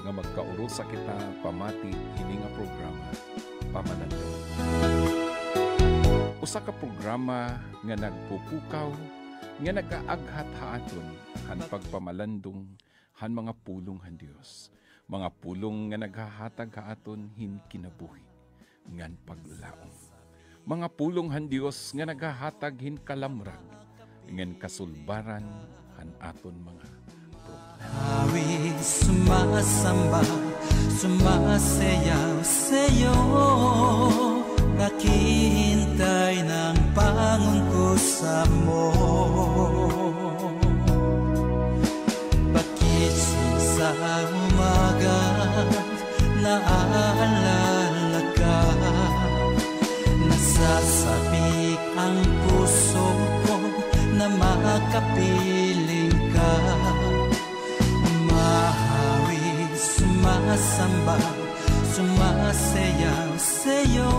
nga magkauro sa kita pamati ini nga programa Pamalandong. Usa ka programa nga nagpupukaw nga nagaaghat haaton han pagpamalandong han mga pulong han Dios. Mga pulong nga naghahatag haaton hin kinabuhi ngan paglaom. Mga pulong han Dios nga naghahatag hin kalamrag ngan kasulbaran han aton mga Awit sumasamba, sumasayaw sa'yo, naghihintay ng pangungkusa mo. Bakit sa umaga naaalala ka? Nasasabik ang puso ko na makapiling ka. Mahawig, sumasamba, sumasayaw sa'yo,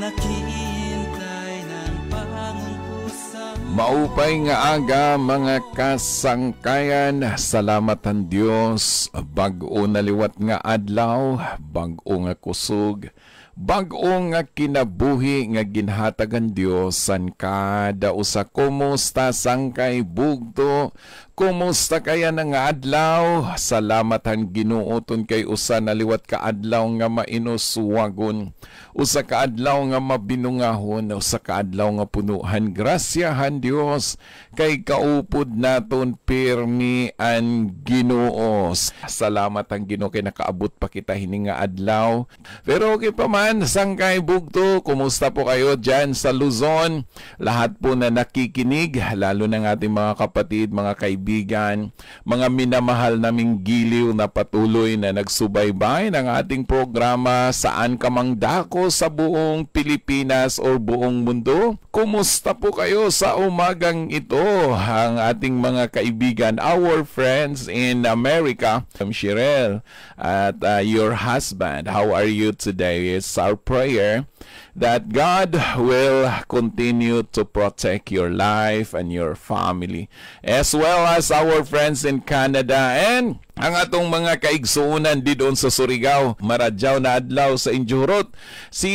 naghihintay ng pangungkusa mo. Maupay nga aga mga kasangkayan, salamatan Dios, bag-o naliwat nga adlaw, bag-o nga kusog, bag-o nga kinabuhi nga ginhatagan Dios san kada usa. Kumusta sangkay bugto? Kumusta kaya na nga adlaw? Salamatan Ginoo ton kay usa naliwat ka adlaw nga mainuswagon, usa ka adlaw nga mabinungahon, usa ka adlaw nga punuhan grasyahan Dios kay kaupod naton pirmi an Ginoo. Salamat ang Ginoo kay nakaabot pa kita hini nga adlaw. Pero okay pa man sangkay bugto, kumusta po kayo dyan sa Luzon? Lahat po na nakikinig, lalo ng ating mga kapatid, mga kaibigan, mga minamahal naming giliw na patuloy na nagsubaybay ng ating programa saan ka mang dako sa buong Pilipinas o buong mundo. Kumusta po kayo sa umagang ito? Ang ating mga kaibigan, our friends in America, Shirel at your husband, how are you today? It's our prayer that God will continue to protect your life and your family, as well as our friends in Canada and ang atong mga kaigsuunan di doon sa Surigao. Maradyaw na adlaw sa Injurot. Si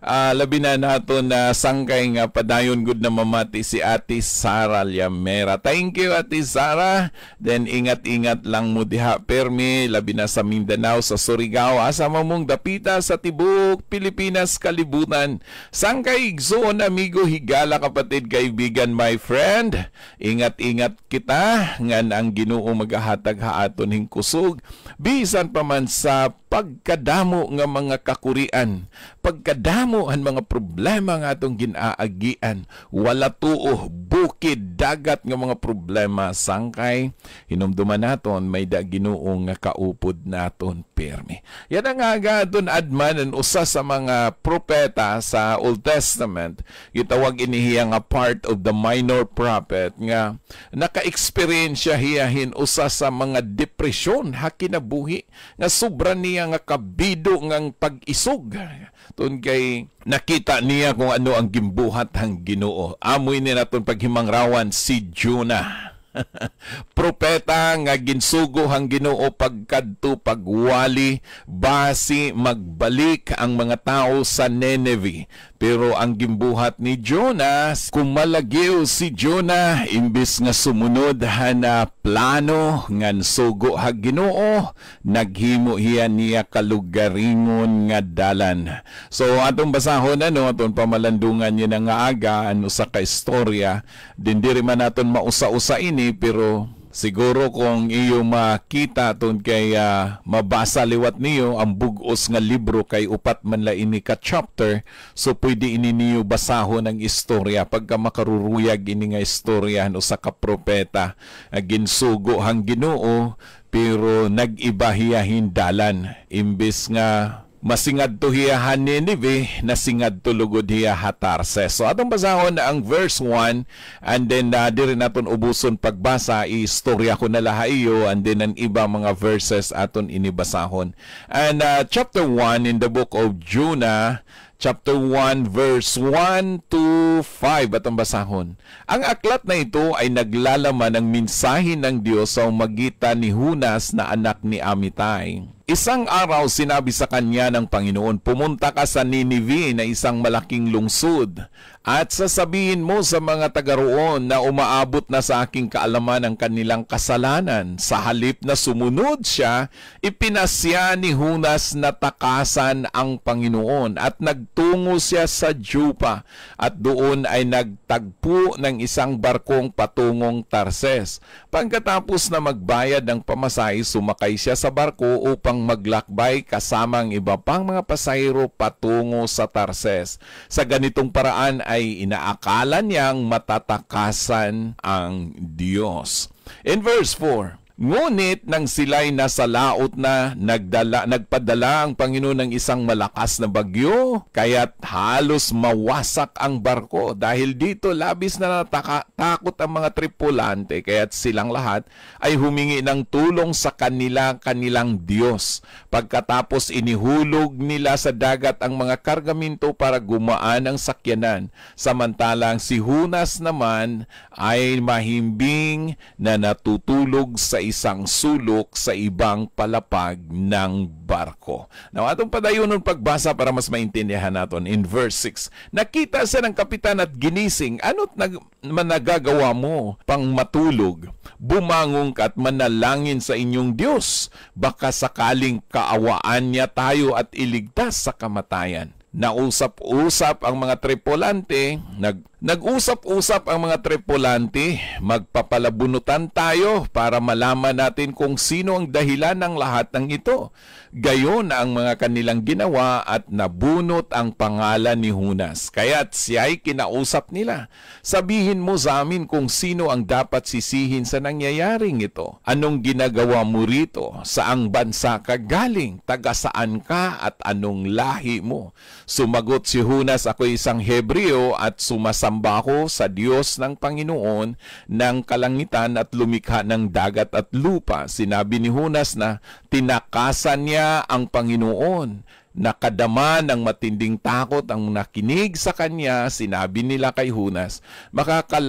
labi na nato na sangkay nga padayon good na mamati si Ate Sara Liamera. Thank you Ate Sara. Then ingat-ingat lang mo diha permi labi na sa Mindanao, sa Surigao. Asa mamong dapita sa tibuk Pilipinas kalibutan. Sangkay igsuon amigo, higala kapatid, kaibigan, my friend. Ingat-ingat kita ngan ang Ginoo magahatag aton hing kusog bisan pa man sa pagkadamo nga mga kakurian, pagkadamo ang mga problema nga atong ginaagian, wala tuo, bukid, dagat nga mga problema, sangkay hinumduman naton may da Ginoo nga kaupod naton pirmi. Yan ang aga aton adman ang usa sa mga propeta sa Old Testament, gitawag inihiya nga part of the minor prophet nga naka-experience hiyahin usa sa mga depresyon hakinabuhi nga sobra niya nga kabido ngang pag-isog. Tun kay nakita niya kung ano ang gimbuhat hang Ginoo. Amoy ni naton paghimangrawan si Jonah. Propeta nga ginsugo hang Ginoo pagkadto pagwali basi magbalik ang mga tao sa Nineveh. Pero ang gimbuhat ni Jonah, kumalagyo si Jonah imbis nga sumunod hana plano ngan sugo hang Ginoo, naghimo niya kalugaringon nga dalan. So atong basahon atong pamalandungan niya nga aga ano sa ka istorya, dindiri man naton mausa-usa ini, pero siguro kung iyo makita ton kay mabasa liwat niyo ang bugos nga libro kay upat man la ini ka chapter, so pwede ini niyo basahon ang istorya pagka makaruruyag ini nga istorya usa ka propeta ginsugo hang Ginoo pero nag-iba hiya hindalan imbes nga Masingadto hiya ha Ninive, nasingadto lugod hiya ha Tarses. So atong basahon ang verse 1 and then diri naton ubuson pagbasa, istorya ko na laha iyo and then ang iba mga verses aton inibasahon. And chapter 1 in the book of Jonah, chapter 1 verse 1 to 5 atong basahon. Ang aklat na ito ay naglalaman ng mensahe ng Diyos sa magitan ni Jonas na anak ni Amitay. Isang araw sinabi sa kanya ng Panginoon, pumunta ka sa Ninive na isang malaking lungsod at sasabihin mo sa mga taga roon na umaabot na sa aking kaalaman ang kanilang kasalanan. Sa halip na sumunod siya, ipinasya ni Jonas na takasan ang Panginoon at nagtungo siya sa Jopa at doon ay nagtagpo ng isang barkong patungong Tarses. Pagkatapos na magbayad ng pamasahe, sumakay siya sa barko upang maglakbay kasama ang iba pang mga pasahero patungo sa Tarses. Sa ganitong paraan ay inaakala niyang matatakasan ang Diyos. In verse 4, ngunit nang sila'y nasa laot na, nagpadala ang Panginoon ng isang malakas na bagyo, kaya't halos mawasak ang barko. Dahil dito labis na natakot ang mga tripulante, kaya't silang lahat ay humingi ng tulong sa kanilang Diyos. Pagkatapos inihulog nila sa dagat ang mga kargamento para gumaan ang sakyanan. Samantalang si Jonas naman ay mahimbing na natutulog sa isang sulok sa ibang palapag ng barko. Now, atong padayonon pagbasa para mas maintindihan natin. In verse 6, nakita siya ng kapitan at ginising, ano't nagagawa mo pang matulog? Bumangon ka at manalangin sa inyong Diyos. Baka sakaling kaawaan niya tayo at iligtas sa kamatayan. Nausap-usap ang mga tripulante, nag-usap-usap ang mga tripulante, magpapalabunutan tayo para malaman natin kung sino ang dahilan ng lahat ng ito. Gayon ang mga kanilang ginawa at nabunot ang pangalan ni Jonas. Kaya't siya'y kinausap nila. Sabihin mo sa amin kung sino ang dapat sisihin sa nangyayaring ito. Anong ginagawa mo rito? Saang bansa ka galing? Taga saan ka at anong lahi mo? Sumagot si Jonas, ako isang Hebreo at sumasamba ako sa Diyos ng Panginoon ng kalangitan at lumikha ng dagat at lupa. Sinabi ni Jonas na tinakasan niya ang Panginoon. Nakadama ng matinding takot ang nakinig sa kanya. Sinabi nila kay Jonas,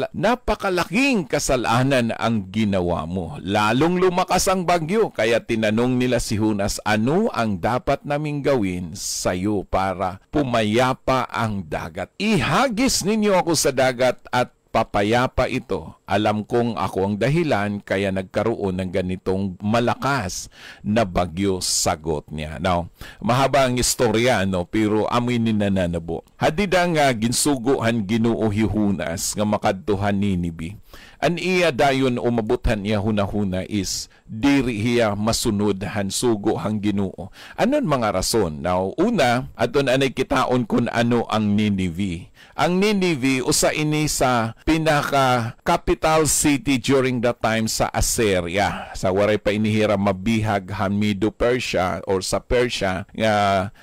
napakalaking kasalanan ang ginawa mo. Lalong lumakas ang bagyo. Kaya tinanong nila si Jonas, ano ang dapat naming gawin sa iyo para pumayapa ang dagat? Ihagis ninyo ako sa dagat at papayapa ito. Alam kong ako ang dahilan kaya nagkaroon ng ganitong malakas na bagyo, sagot niya. Now, mahaba ang istorya, no? Pero amoy ni nananabo. Hadida nga ginsuguhan Ginoo Jonas nga makadtuhan Ninive. An iya dayon umabuthan niya hunahuna is diri hiya masunod han sugo hang Ginoo. Anon mga rason? Now, una, aton anay kitaon kun ano ang Ninive. Ang Ninive usa ini sa pinaka-capital city during that time sa Assyria. Sa waray pa inihira mabihag han Medo-Persia or sa Persia nga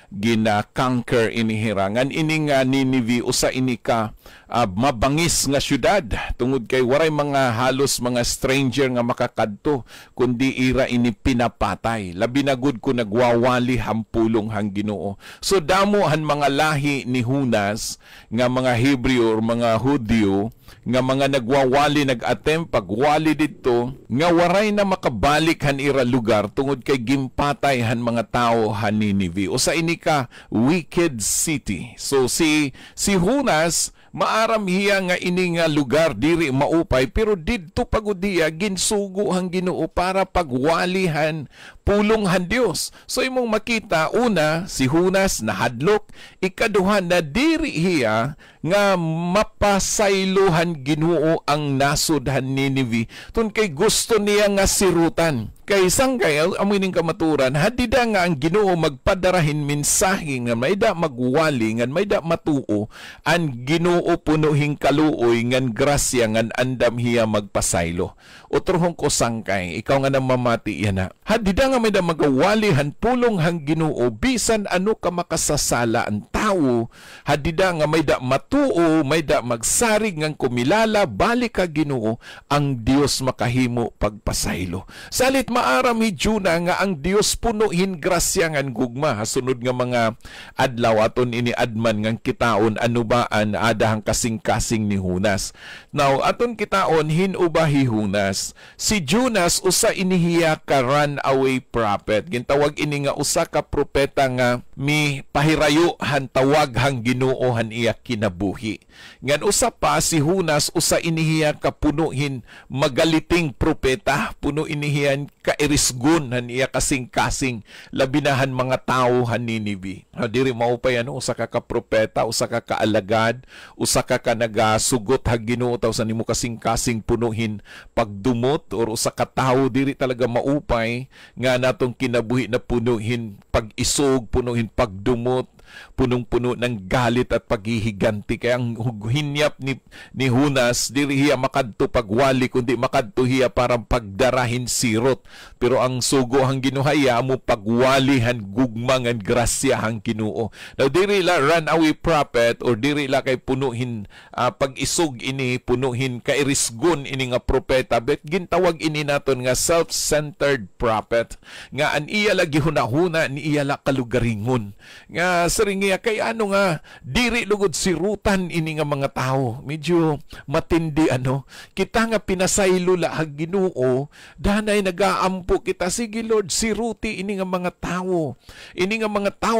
gina-conquer inihira. Ngan ini nga Ninive usa ini ka mabangis nga syudad tungod kay waray mga halos mga stranger nga makakadto kundi ira ini pinapatay. Labi na gud ko nagwawali hampulong hang Ginoo. So damo han mga lahi ni Jonas nga mga Hebreo or mga Hudyo nga mga nagwawali nag-attempt pagwali dito nga waray na makabalik han ira lugar tungod kay gimpatay han mga tao han Ninive. O sa ini ka wicked city. So si Jonas maaram hiya nga ini nga lugar diri maupay pero didto pagud diya ginsugo hang Ginoo para pagwalihan pulong han Dios. So imong makita una si Jonas nahadlok, ikaduha na diri hiya nga mapasaylohan Ginoo ang nasod han Ninive tun kay gusto niya nga sirutan. Kay sanggay amoy ning kamaturan hadida nga ang Ginoo magpadarahin mensahe nga mayda magwali ngan mayda matuo ang Ginoo punuhing kaluoy ngan grasya ngan andam hiya magpasaylo. Utrohong ko sangkay ikaw nga namamati yan na hadida nga may da magawalihan pulong hang Ginoo bisan ano ka makasasala ang tao hadida nga may da matuo may da magsarig ngang kumilala balik ka Ginoo ang Dios makahimo pagpasaylo. Salit maaram hidjuna nga ang Dios punuhin grasya ngan gugma hasunod nga mga adlaw aton ini adman ngang kitaon anubaan adahang kasing-kasing ni Hunas. Now aton kitaon hinubahi Hunas. Si Jonas usa inihiya ka runaway prophet. Gintawag ini nga usa ka propeta nga mi pahirayo han tawag hang Ginoo han iya kinabuhi. Ngan usa pa si Hunas usa inihiya ka punuhin magaliting propeta, puno inihiyan ka irisgon han iya kasing-kasing labinahan mga tawo han Ninive. Diri mao pa yan usa ka propeta, usa ka kaalagad, usa ka nagasugot hang Ginoo taw sa nimo kasing-kasing punuhin pagdumot or usa ka tawo diri talaga maupay nga natong kinabuhi na punuhin pag-isog, punuhin pagdumot, punong-puno ng galit at paghihiganti. Kaya ang hinyap ni Hunas, diri hiya makadto pagwali, kundi makadto hiya parang pagdarahin sirot. Pero ang sugo hang ginuhaya mo pagwalihan gugmangan grasya hang Ginoo. Now diri la runaway prophet or diri la kay punuhin pag-isog ini, punuhin kairisgon ini nga propeta, bet gintawag ini naton nga self-centered prophet. Nga an iya lagi hunahuna ni iya la kalugaringon. Nga ringiya kay ano nga diri lugod sirutan ini nga mga tao medyo matindi ano kita nga pinasaylo la hag Ginoo danay nagaampo kita sige Lord siruti ini nga mga tao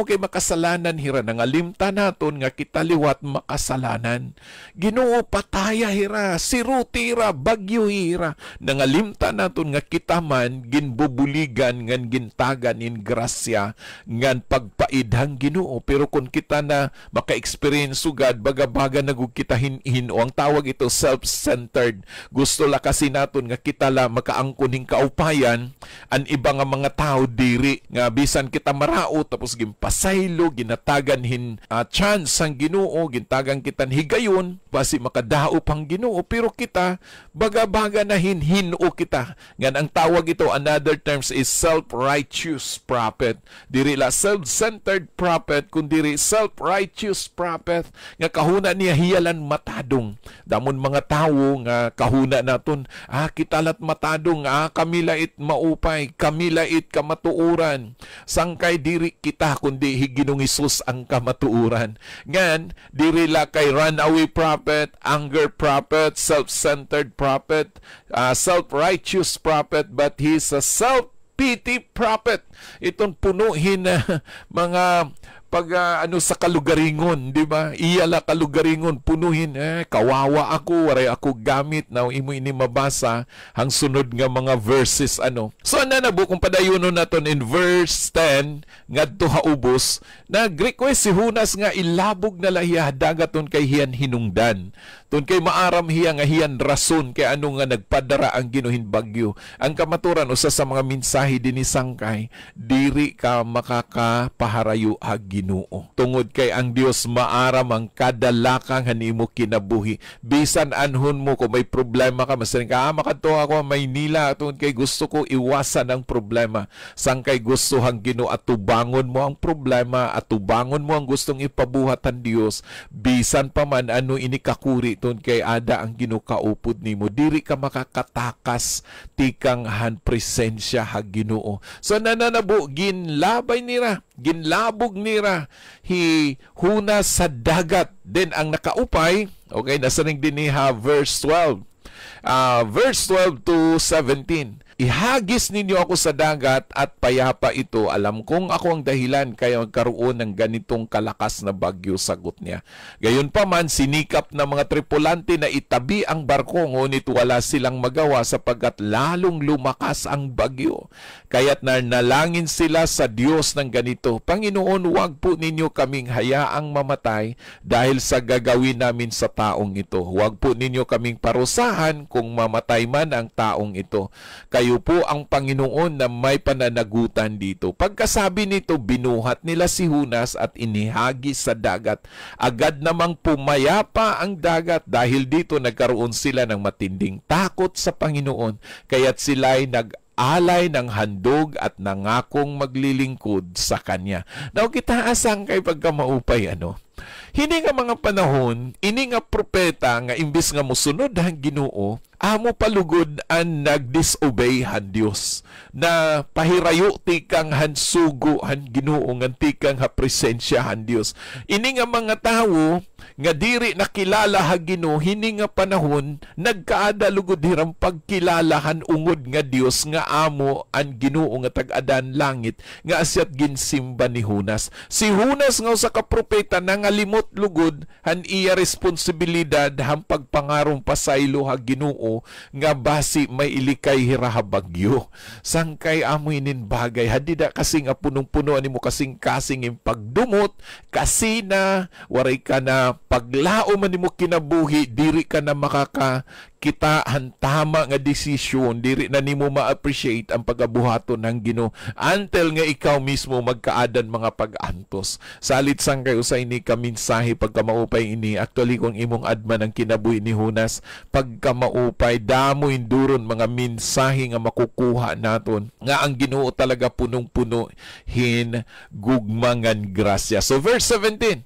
kay makasalanan hira nangalimta naton nga kita liwat makasalanan Ginoo pataya hira siruti ra bagyo hira nangalimta naton nga kita man ginbubuligan ngan gintagan in grasya ngan pagpaidhang Ginoo. Pero kung kita na maka-experience sugad, baga-baga nagug kita hin-hino. Ang tawag ito self-centered. Gusto la kasi naton nga kita la makaangkon hing kaupayan ang iba nga mga tao diri nga bisan kita marao tapos gimpasaylo, ginatagan hin chance ang Ginoo, gintagan kitan higayon, basi makadaop ang Ginoo. Pero kita baga-baga na hin-hino kita. Ngan ang tawag ito another terms is self-righteous prophet. Diri la self-centered prophet kundiri self-righteous prophet nga kahuna niya hiyalan matadong. Damon mga tawo nga kahuna naton, kita lat matadong, kami lait maupay, kami lait kamatuuran. Sangkay diri kita kundi Ginong Hesus ang kamatuuran. Ngan diri la kay runaway prophet, anger prophet, self-centered prophet, self-righteous prophet, but he's a self-pity prophet. Itong punuhin na mga pag sa kalugaringon, di ba? Iyala kalugaringon, punuhin, kawawa ako, waray ako gamit, now imo ini mabasa, hang sunod nga mga verses, ano. So, nanabo, kung padayunon naton in verse 10, ngadto haubos, nag-request si Hunas nga ilabog na lahiya dagaton kay hiyan hinungdan. Tun kay maaram hiya nga hiyan rason kay ano nga nagpadara ang ginuhin bagyo. Ang kamaturan, usa sa mga mensahe din ni Sangkay, diri ka makakapaharayo hag Ginoo. Tungod kay ang Dios maaram ang kadalakang hanimo kinabuhi. Bisan anhon mo kung may problema ka, masaling ka, makadto ako Maynila, tungod kay gusto ko iwasan ang problema. Sangkay gusto hang Ginoo atubangon mo ang problema, atubangon mo ang gustong ipabuhat ang Dios. Bisan pa man ano ini kakuri tungod kay ada ang Ginoo kaupod nimo. Diri ka makakatakas tikang han presensya hag Ginoo. So nananabo ginlabay nira, ginlabog nira hi Hunas sa dagat. Then ang nakaupay, okay, nasa ring din niya verse 12. Verse 12 to 17. Ihagis ninyo ako sa dagat at payapa ito. Alam kong ako ang dahilan kaya magkaroon ng ganitong kalakas na bagyo, sagot niya. Gayon pa man, sinikap ng mga tripulante na itabi ang barko, ngunit wala silang magawa sapagkat lalong lumakas ang bagyo. Kaya't nalangin sila sa Diyos ng ganito, Panginoon, huwag po ninyo kaming hayaang mamatay dahil sa gagawin namin sa taong ito. Huwag po ninyo kaming parusahan kung mamatay man ang taong ito. Kayo po ang Panginoon na may pananagutan dito. Pagkasabi nito, binuhat nila si Hunas at inihagis sa dagat. Agad namang pumayapa ang dagat dahil dito nagkaroon sila ng matinding takot sa Panginoon. Kaya't sila'y alay ng handog at nangakong maglilingkod sa kanya. Now, kita asang kay pagka maupay, Hini nga mga panahon, ini nga propeta nga imbis nga musunod ang Ginoo, amo palugod ang nagdisobey han Dios. Na pahirayo ti kang hansugo han Ginoo nga ti kang ha presensya han Dios. Ini nga mga tawo nga diri nakilala ha Ginoo, hini nga panahon nagkaada lugod hirang pagkilalahan ungod nga Dios nga amo ang Ginoo nga tag-adan langit nga asyat ginsimba ni Hunas. Si Hunas nga usa ka propeta nangalimot lugod han iya responsibilidad han pagpangarong pasaylo ha Ginoo nga basi may ilikay hirahabagyo. Sangkay amoy nin bagay hadida kasing punong-puno ani mo kasing yung pagdumot kasi na waray ka na paglao man nimo kinabuhi diri ka na kita han tama nga desisyon, diri na nimo ma-appreciate ang pagabuhaton ng Ginoo until nga ikaw mismo magkaadan mga pag-antos. Salit sang kayo sa ini ka mensahe pagka maupay ini. Actually kung imong adman ang kinabuhi ni Hunas, pagka maupay damo induron mga mensahe nga makukuha naton nga ang Ginoo talaga punong-puno hin gugmangan grasya. So verse 17,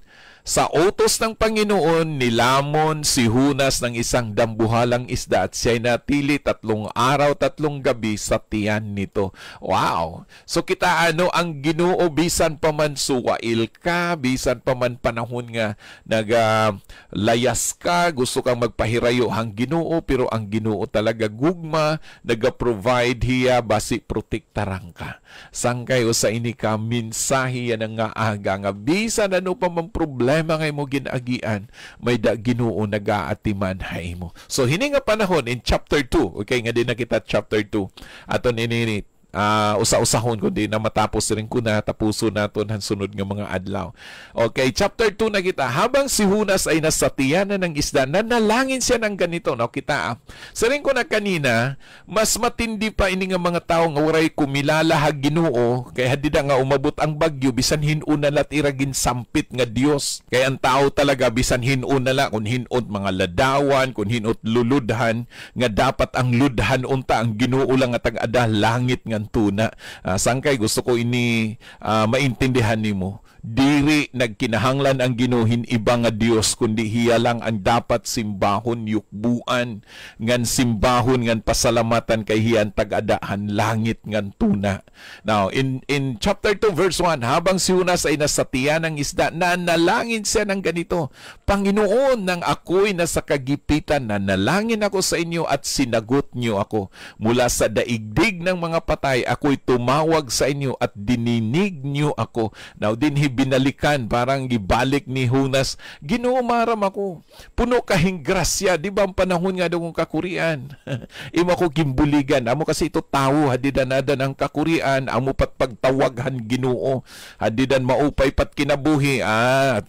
sa utos ng Panginoon, nilamon si Hunas ng isang dambuhalang isda at siya'y natili 3 araw 3 gabi sa tiyan nito. Wow! So kita ang Ginoo bisan pa man suwail ka, bisan pa man panahon nga naglayas ka, gusto kang magpahirayo ang Ginoo, pero ang Ginoo talaga gugma, naga-provide hiya, basi protektaran ka. Sangkay o sa ini ka, minsahi yan nga aga nga, bisan pa man problema ngay mo ginagian, may Ginoo nagaatiman hay mo. So hini nga panahon in chapter 2, okay nga din na kita chapter 2 aton ini usa-usahon kundi na matapos rin ko na tapuso naton han sunod nga mga adlaw. Okay, chapter 2 na kita. Habang si Hunas ay nasa tiyanan ng isda, nanalangin siya ng ganito. No, kita sa rin ko na kanina, mas matindi pa ini nga mga tao nga waray kumilala ha Ginoo, kaya hadida nga umabot ang bagyo bisan hinuna lat iragin sampit nga Dios. Kaya ang tao talaga bisan hinuna la kun hinot mga ladawan, kun hinot luludhan nga dapat ang ludhan unta ang Ginoo lang nga tag-ada langit nga tuna. Sangkay gusto ko ini maintindihan nimo. Diri nagkinahanglan ang ginuhin iba nga Dios kundi hiya lang ang dapat simbahon, yukbuan ngan simbahon ngan pasalamatan kay hiyan tag-adahan langit ngan tuna. Now in chapter 2 verse 1, habang si Hunas ay nasa tiyan ng isda, nanalangin siya ng ganito: Panginoon, nang ako'y nasa kagipitan, nanalangin ako sa inyo at sinagot niyo ako. Mula sa daigdig ng mga patay ako'y tumawag sa inyo at dininig niyo ako. Now din binalikan, parang gibalik ni Hunas, Ginoo maram ako, puno kahing grasya, di ba ang panahon nga daw kong kakurian imo ko gimbuligan, amo kasi ito tao, hadidan-adan ang kakurian, amo pat pagtawaghan Ginoo, hadidan maupay pat kinabuhi,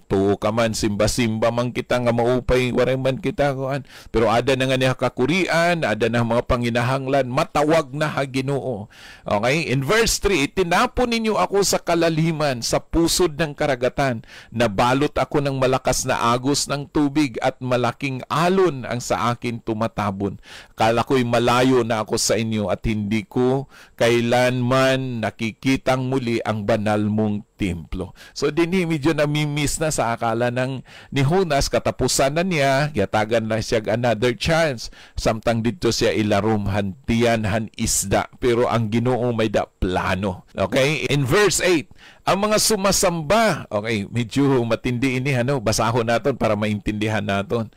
to kaman simba-simba man kita nga maupay, waray man kita kuan, pero ada na nga niya kakurian, ada na mga panginahanglan, matawag na ha Ginoo. Okay, in verse 3, itinapon ninyo ako sa kalaliman, sa puso ng karagatan, nabalot ako ng malakas na agos ng tubig at malaking alon ang sa akin tumatabon. Kala ko'y malayo na ako sa inyo at hindi ko kailanman nakikitang muli ang banal mong templo. So dinhi medyo namimiss na sa akala ni Hunas, katapusan na niya, yatagan lang siya another chance. Samtang dito siya ilarom hantiyan han isda, pero ang Ginoo may da plano. Okay? In verse 8, ang mga sumasamba, okay, medyo matindi ini, basahon naton para maintindihan naton.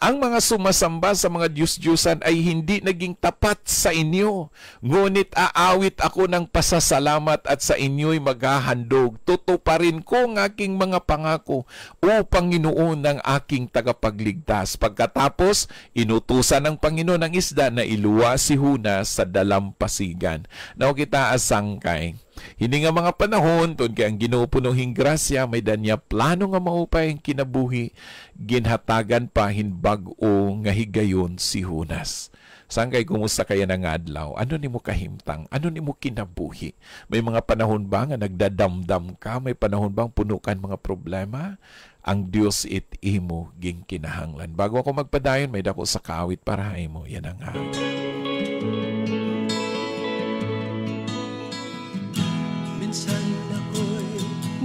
Ang mga sumasamba sa mga Diyos-Diyusan ay hindi naging tapat sa inyo. Ngunit aawit ako ng pasasalamat at sa inyo'y maghahandog. Tutuparin ko ang aking mga pangako, o Panginoon ng aking tagapagligtas. Pagkatapos, inutusan ng Panginoon ng isda na iluwa si Hunas sa dalampasigan. Now kita asangkay. Hindi nga mga panahon, tun kaya ang Ginoo punuhing grasya, may danya plano nga maupay ang kinabuhi, ginhatagan pa hinbag-o nga higayon si Hunas. Sangkay, kumusta kaya ng adlaw? Ano ni mo kahimtang? Ano ni mo kinabuhi? May mga panahon ba nga nagdadamdam ka? May panahon bang puno kan mga problema? Ang Dios it imo ging kinahanglan. Bago ako magpadayon, may dako sa kawit para imo. Yan ang hawit.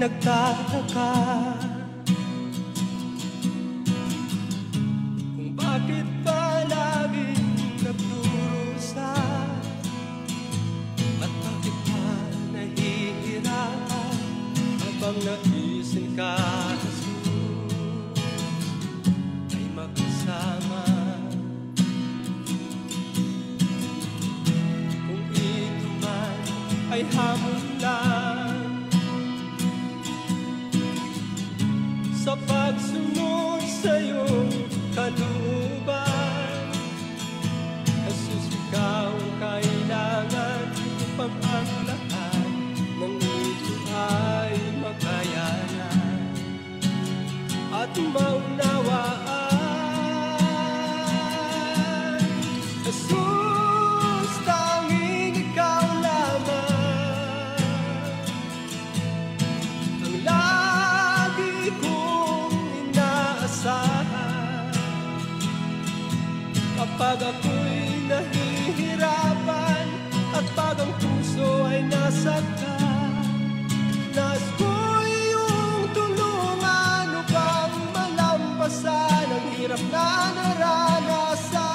nagtataka kung bakit ba laging nagdurusa at bakit ba nahihirapan habang naisin ka ay magkasama. Kung ito man ay hamon lang sa pagsunod sa iyong kalooban, Jesus, ikaw ang kailangan upang ang lahat ng ito ay makayanan at maunawaan. Jesus, tanging ikaw lamang ang lagi kong inaasahan kapag ako'y nahihirapan at pag ang puso ay nasaktan. Nais ko iyong tulungan upang malampasan ang hirap na naranasan.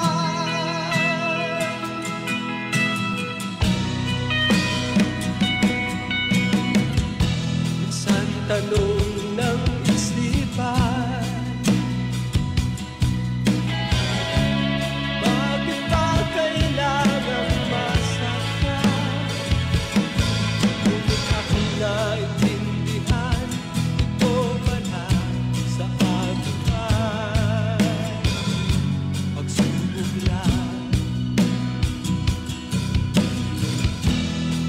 Minsan tanong ng isipan, bakit ba kailangan masaktan? Ngunit ako naintindihan, ito pala sa ating pagsubok lang.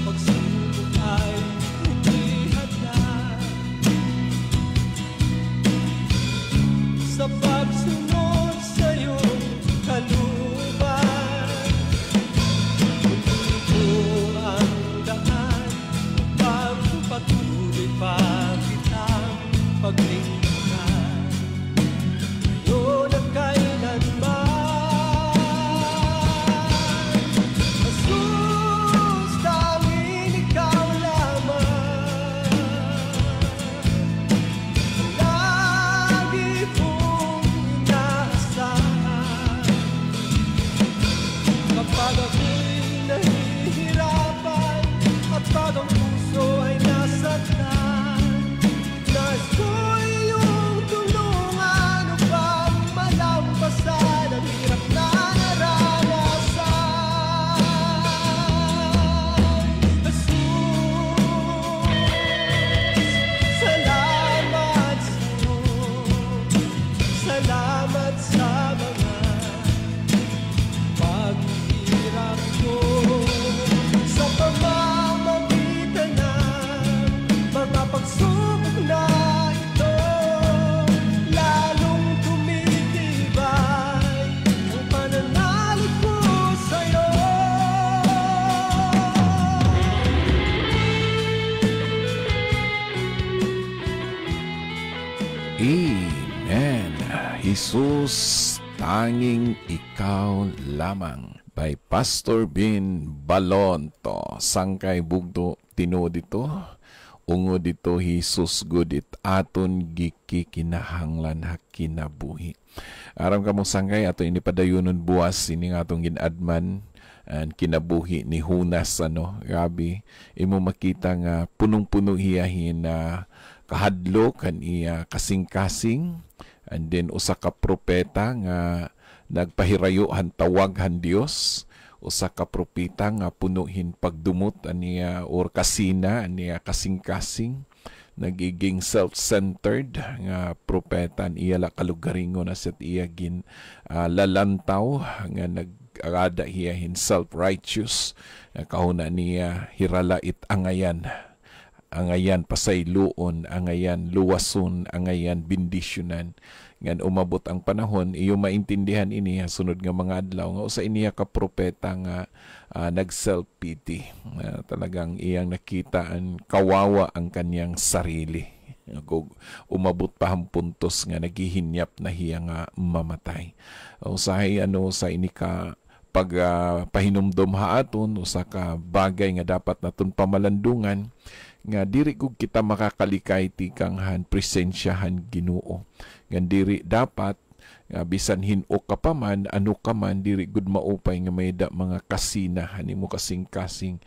Pagsubok ay hindi hadlang sa pagsunod sa iyong kalooban. Ito ang daan upang patuloy pa kitang paglingkuran ngayon at kailanman. Jesus, tanging ikaw lamang ang lagi kong inaasahan kapag ako'y nahihirapan at pag ang puso ay nasaktan. Nais ko iyong tulungan upang malampasan ang hirap na naranasan. Jesus, salamat sa'yo, salamat sa mga paghihirap ko, sa pamamagitan ng mga pagsubok na ito, lalong tumitibay ang pananalig ko sa'yo. Amen. Jesus, tanging ikaw lamang. By Pastor Bin Balonto. Sangkay bugdo tino dito. Ungo dito Jesus gudit aton gikikinahanglan hakinabuhi. Aram ka mo sangkay ato inipadayunon buwas ini nga atong ginadman and kinabuhi ni Hunas grabe imo makita nga punong-puno hiyahin na kahadlo kan iya kasing-kasing and then usa ka propeta nga nagpahirayohan tawaghan Dios, usa ka propeta nga punuhin pagdumot aniya or kasina aniya kasing-kasing nagiging self-centered nga propeta iya la kalugaringon na set iya gin lalantaw nga nag-arada hiyahin self-righteous kahuna niya hiralait angayan pasayloon, angayan luwason, angayan bindisyonan. Ngan umabot ang panahon, iyo maintindihan ini sunod nga mga adlaw nga usa iniya ka propeta nga nag-self-pity. Talagang iyang nakita ang kawawa ang kanyang sarili. Umabot pa ang puntos nga naghihinyap na hiya nga mamatay. Usahay sa ini ka pag pahinumdom haaton usa ka bagay nga dapat naton pamalandungan nga diri gud kita makakalikay tikang presensyahan Ginoo. Nga diri dapat bisan hin-o ka pa man, ano ka man, diri gud maupay nga may da mga kasinahan nimo kasing-kasing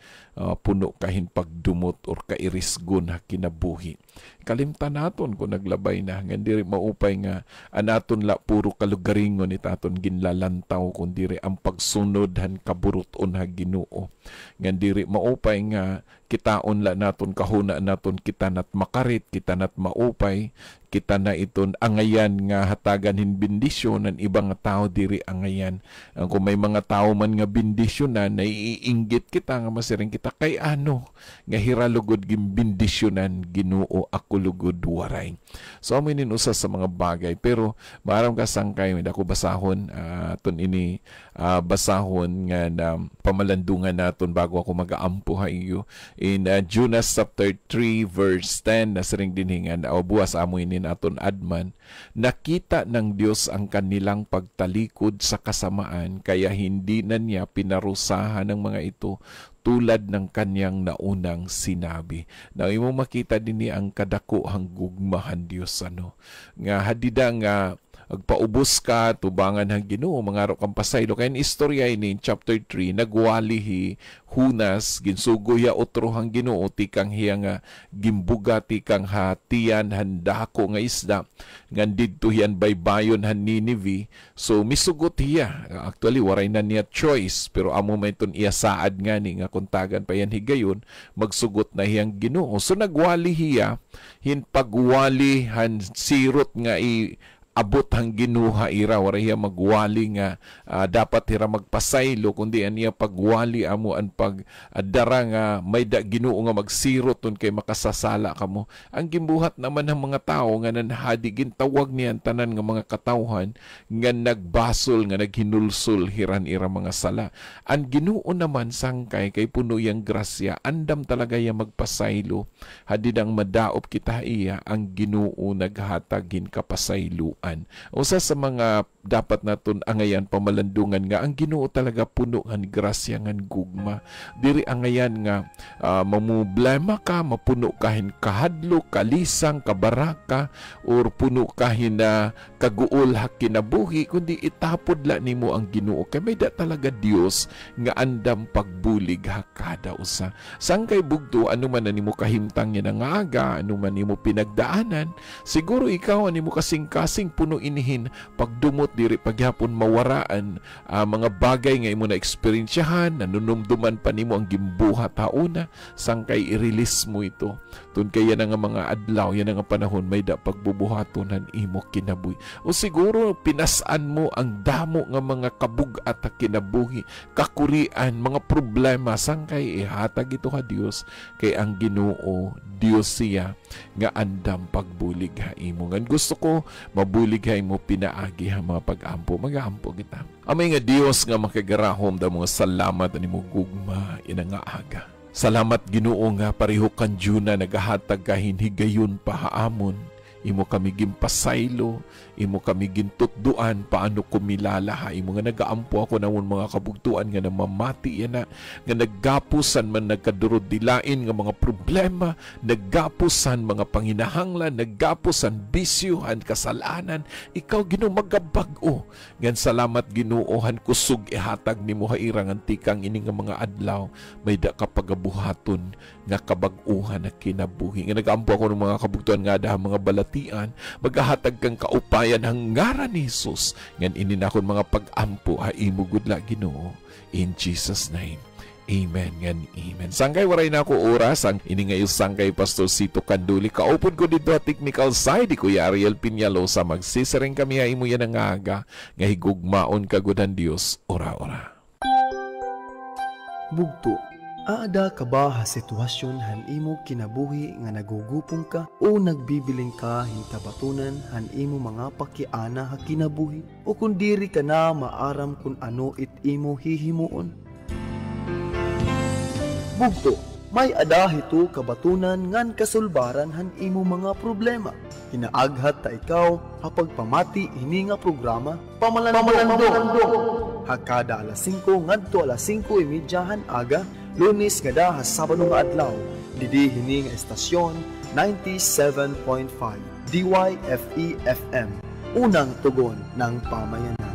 puno kahin pagdumot or kairisgon ha kinabuhi. Kalimtan naton kung naglabay na nga diri maupay nga anaton la puro kalugaringon ni taton ginlalantaw kun diri ang pagsunod han kaburuton ha Ginoo. Nga diri maupay nga kitaon la naton kahuna naton kita nat makarit, kita nat maupay, kita na iton angayan nga hatagan hin bendisyon ang ibang tao diri angayan. Kung may mga tao man nga bendisyonan, naiinggit kita nga masiring kita kay ano nga hiralugod gin bendisyonan Ginoo ako lugod waray. So amin usa sa mga bagay pero maram ka sangkay may dako basahon aton ini basahon nga na pamalandungan naton bago ako magaampo ha iyo in Jonas chapter 3 verse 10 nasiring dinhingan o buwas amo ini aton adman, nakita ng Diyos ang kanilang pagtalikod sa kasamaan kaya hindi na niya pinarusahan ng mga ito tulad ng kanyang naunang sinabi. Na imo makita din ang kadakuhang gugmahan Diyos nga hadida nga agpaubos ka tubangan hang Ginoo mangaro kang pasaylo kay istorya ini chapter 3 nagwalihi Hunas ginsugoy ya otro hang Ginoo tikang hiya nga gimbuga tikang hatian handako nga isda ngan didto hiyan baybayon han Ninive so misugot hiya actually waray na niya choice pero amo may ton iya saad nga ni nga kuntagan pa yan higayon magsugot na hiyang Ginoo so nagwali hiya hin pagwali han sirot nga abot hang ginuha ira wala hiya magwali nga dapat hira magpasaylo kundi aniya pagwali amo an pagdara nga may da Ginoo nga magsirot ton kay makasasala kamo ang gimbuhat naman ng mga tao nga nanhadi gintawag niyan tanan nga mga katawhan nga nagbasol nga naghinulsol hiran ira mga sala ang Ginoo naman sangkay kay puno yang grasya andam talaga ya magpasaylo hadidang madaop kita iya ang Ginoo naghatag hin kapasaylo usa sa mga dapat naton angayan pamalandungan nga ang Ginoo talaga puno nga grasya nga gugma diri angayan nga mamumblema ka mapuno kahin kahadlok kalisang kabaraka or puno kahin na kaguol ha kinabuhi kundi itapod la nimo ang Ginoo kay may da talaga Dios nga andam pagbulig ha kada usa sangkay bugto ano man nimo kahimtang nya nga aga ano man nimo pinagdaanan siguro ikaw animo kasing-kasing puno inihin pagdumot diri paghapon mawaraan mga bagay nga imo na eksperyensyahan nanunumduman pa nimo ang gimbuhat hauna sangkay i-release mo ito tun kay yan nga mga adlaw yan nga panahon may da pagbubuhaton han imo kinabuhi o siguro pinasan mo ang damo nga mga kabug-at kinabuhi kakurian mga problema sangkay ihatag ito ha Dios kay ang Ginoo Dios siya nga andam pagbulig ha imo ngan gusto ko mabulig ha imo pinaagi ha mga pag-ampo mag-ampo kita amay nga Dios nga makagarahom da mga salamat animo gugma ina nga aga salamat Ginoo nga pareho kanjuna nagahatag kahin higayon pa haamon imo kami gimpasaylo imo kami gintutduan paano kumilala ha imo nga nagaampo ako namon mga kabugtuan nga namamati yan na nga naggapusan man nagkadurod dilain nga mga problema naggapusan mga panginahanglan naggapusan bisyuhan kasalanan ikaw Ginoo magabag-o ngan salamat Ginoohan kusog ihatag nimo hairang antikang ini nga mga adlaw may da kapagabuhaton nga kabag-uhan na kinabuhi nga nagaampo ako ng mga kabugtuan nga daha mga balatian magahatag kang kaupayan ang ngaran ni Jesus ngan ininakon mga pag-ampo ha imo gudla Ginoo in Jesus name amen ngan amen sangkay waray na ako oras ang ini ngayon sangkay Pastor Sito Canduli kaupod ko dito technical side di Kuya Ariel Piñalosa magsisering kami ha imo yan ang aga nga higugmaon kagudan Dios ora bugto aada ka ba ha sitwasyon han imo kinabuhi nga nagugupong ka o nagbibiling ka hintabatunan han imo mga pakiana ha kinabuhi o kung diri ka na maaram kung ano it imo hihimuon bugto may ada hito kabatunan ngan kasulbaran han imo mga problema hinaaghat ta ikaw hapagpamati ini nga programa pamalandong hakada alas 5 ngadto alas 5:30 aga Lunes kada has Sabado nga adlaw, didi hini nga estasyon 97.5 DYFE FM, unang tugon ng pamayanan.